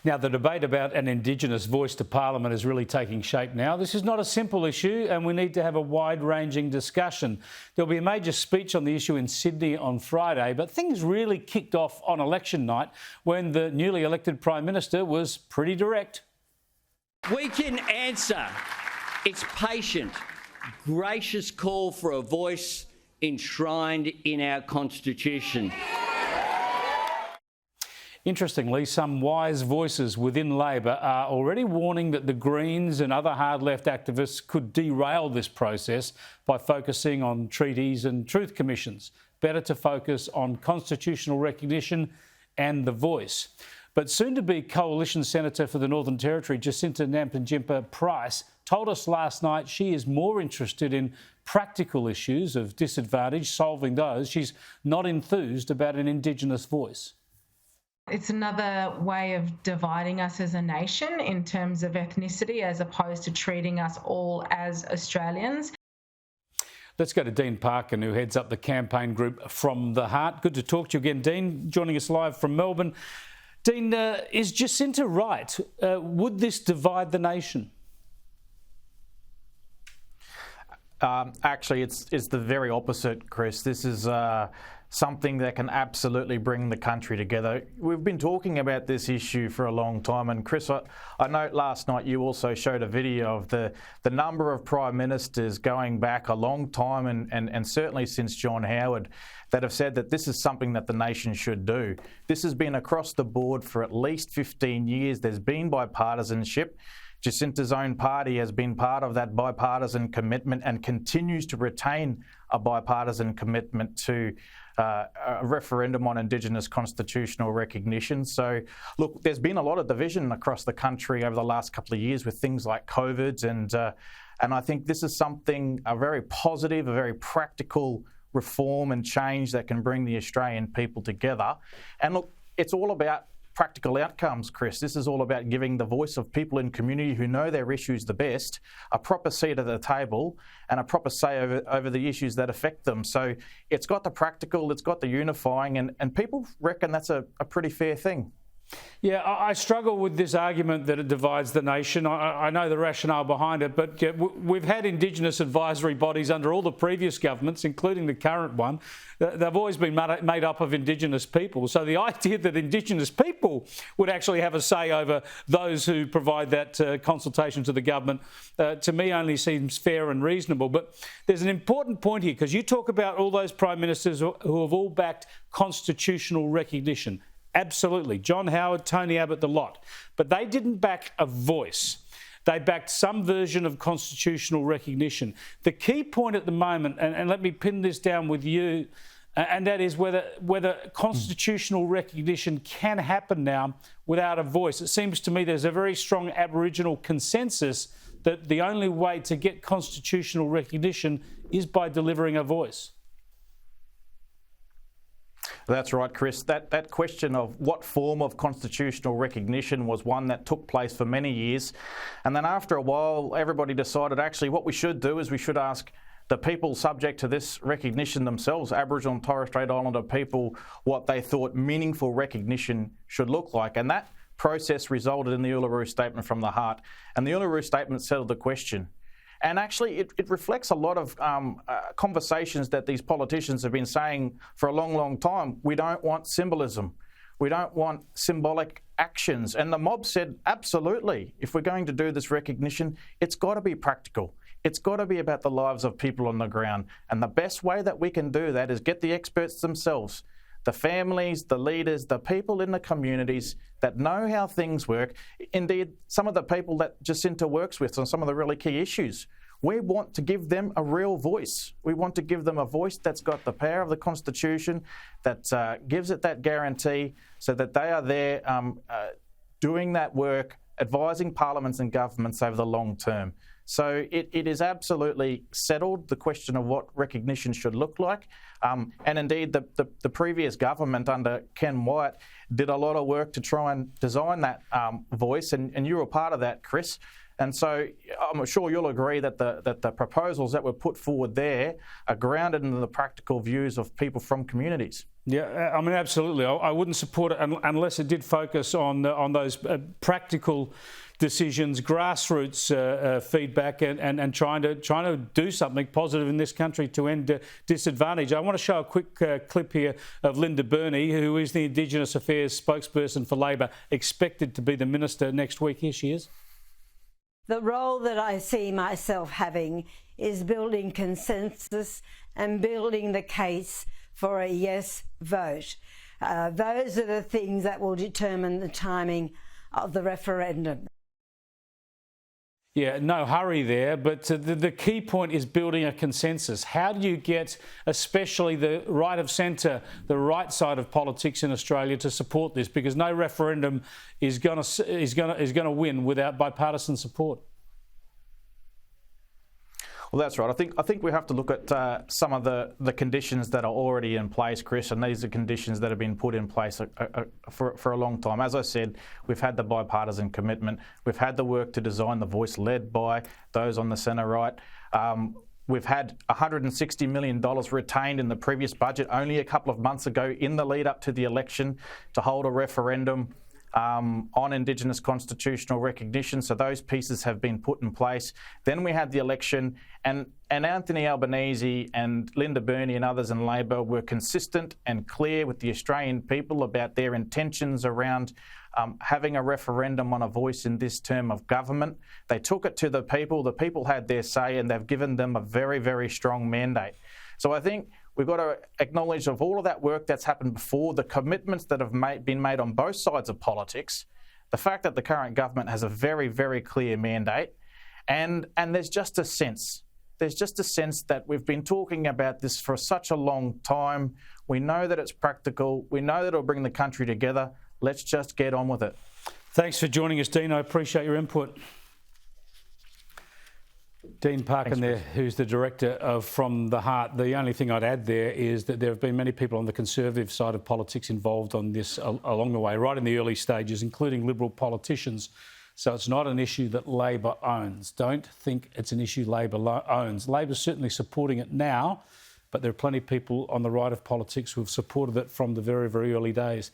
Now, the debate about an Indigenous voice to Parliament is really taking shape now. This is not a simple issue and we need to have a wide-ranging discussion. There'll be a major speech on the issue in Sydney on Friday, but things really kicked off on election night when the newly elected Prime Minister was pretty direct. We can answer its patient, gracious call for a voice enshrined in our Constitution. Interestingly, some wise voices within Labor are already warning that the Greens and other hard-left activists could derail this process by focusing on treaties and truth commissions. Better to focus on constitutional recognition and the voice. But soon-to-be Coalition Senator for the Northern Territory, Jacinta Nampijinpa-Price, told us last night she is more interested in practical issues of disadvantage, solving those. She's not enthused about an Indigenous voice. It's another way of dividing us as a nation in terms of ethnicity, as opposed to treating us all as Australians. Let's go to Dean Parkin, who heads up the campaign group From the Heart. Good to talk to you again, Dean, joining us live from Melbourne. Dean, is Jacinta right? Would this divide the nation? Actually, it's the very opposite, Chris. This is something that can absolutely bring the country together. We've been talking about this issue for a long time, and Chris, I know last night you also showed a video of the number of Prime Ministers going back a long time and certainly since John Howard that have said that this is something that the nation should do. This has been across the board for at least 15 years. There's been bipartisanship. Jacinta's own party has been part of that bipartisan commitment and continues to retain a bipartisan commitment to a referendum on Indigenous constitutional recognition. So, look, there's been a lot of division across the country over the last couple of years with things like COVID, and I think this is something, a very positive, a very practical reform and change that can bring the Australian people together. And look, it's all about practical outcomes, Chris. This is all about giving the voice of people in community who know their issues the best a proper seat at the table and a proper say over the issues that affect them. So it's got the practical, it's got the unifying, and people reckon that's a pretty fair thing. Yeah, I struggle with this argument that it divides the nation. I know the rationale behind it, but we've had Indigenous advisory bodies under all the previous governments, including the current one. They've always been made up of Indigenous people. So the idea that Indigenous people would actually have a say over those who provide that consultation to the government, to me only seems fair and reasonable. But there's an important point here, because you talk about all those Prime Ministers who have all backed constitutional recognition. Absolutely. John Howard, Tony Abbott, the lot. But they didn't back a voice. They backed some version of constitutional recognition. The key point at the moment, and let me pin this down with you, and that is whether constitutional recognition can happen now without a voice. It seems to me there's a very strong Aboriginal consensus that the only way to get constitutional recognition is by delivering a voice. That's right, Chris. That question of what form of constitutional recognition was one that took place for many years. And then after a while, everybody decided actually what we should do is we should ask the people subject to this recognition themselves, Aboriginal and Torres Strait Islander people, what they thought meaningful recognition should look like. And that process resulted in the Uluru Statement from the Heart. And the Uluru Statement settled the question. And actually, it reflects a lot of conversations that these politicians have been saying for a long, long time. We don't want symbolism. We don't want symbolic actions. And the mob said, absolutely, if we're going to do this recognition, it's got to be practical. It's got to be about the lives of people on the ground. And the best way that we can do that is get the experts themselves, the families, the leaders, the people in the communities that know how things work. Indeed, some of the people that Jacinta works with on some of the really key issues. We want to give them a real voice. We want to give them a voice that's got the power of the Constitution, that gives it that guarantee so that they are there doing that work, advising parliaments and governments over the long term. So it is absolutely settled, the question of what recognition should look like. And indeed, the previous government under Ken Wyatt did a lot of work to try and design that voice, and you were part of that, Chris. And so I'm sure you'll agree that the proposals that were put forward there are grounded in the practical views of people from communities. Yeah, I mean, absolutely. I wouldn't support it unless it did focus on those practical decisions, grassroots feedback, and trying to do something positive in this country to end disadvantage. I want to show a quick clip here of Linda Burney, who is the Indigenous Affairs spokesperson for Labor, expected to be the minister next week. Here she is. The role that I see myself having is building consensus and building the case for a yes vote. Those are the things that will determine the timing of the referendum. Yeah, no hurry there, but the key point is building a consensus. How do you get, especially the right of centre, the right side of politics in Australia, to support this? Because no referendum is going to win without bipartisan support. Well, that's right. I think we have to look at some of the conditions that are already in place, Chris, and these are conditions that have been put in place for a long time. As I said, we've had the bipartisan commitment. We've had the work to design the voice led by those on the centre right. We've had $160 million retained in the previous budget only a couple of months ago in the lead up to the election to hold a referendum on Indigenous constitutional recognition. So those pieces have been put in place. Then we had the election, and Anthony Albanese and Linda Burney and others in Labor were consistent and clear with the Australian people about their intentions around having a referendum on a voice in this term of government. They took it to the people. The people had their say, and they've given them a very, very strong mandate. So I think we've got to acknowledge of all of that work that's happened before, the commitments that have been made on both sides of politics, the fact that the current government has a very, very clear mandate, and there's just a sense. There's just a sense that we've been talking about this for such a long time. We know that it's practical. We know that it'll bring the country together. Let's just get on with it. Thanks for joining us, Dean. I appreciate your input. Dean Parkin there, who's the director of From the Heart. The only thing I'd add there is that there have been many people on the Conservative side of politics involved on this along the way, right in the early stages, including Liberal politicians. So it's not an issue that Labor owns. Don't think it's an issue Labor owns. Labor's certainly supporting it now, but there are plenty of people on the right of politics who have supported it from the very, very early days.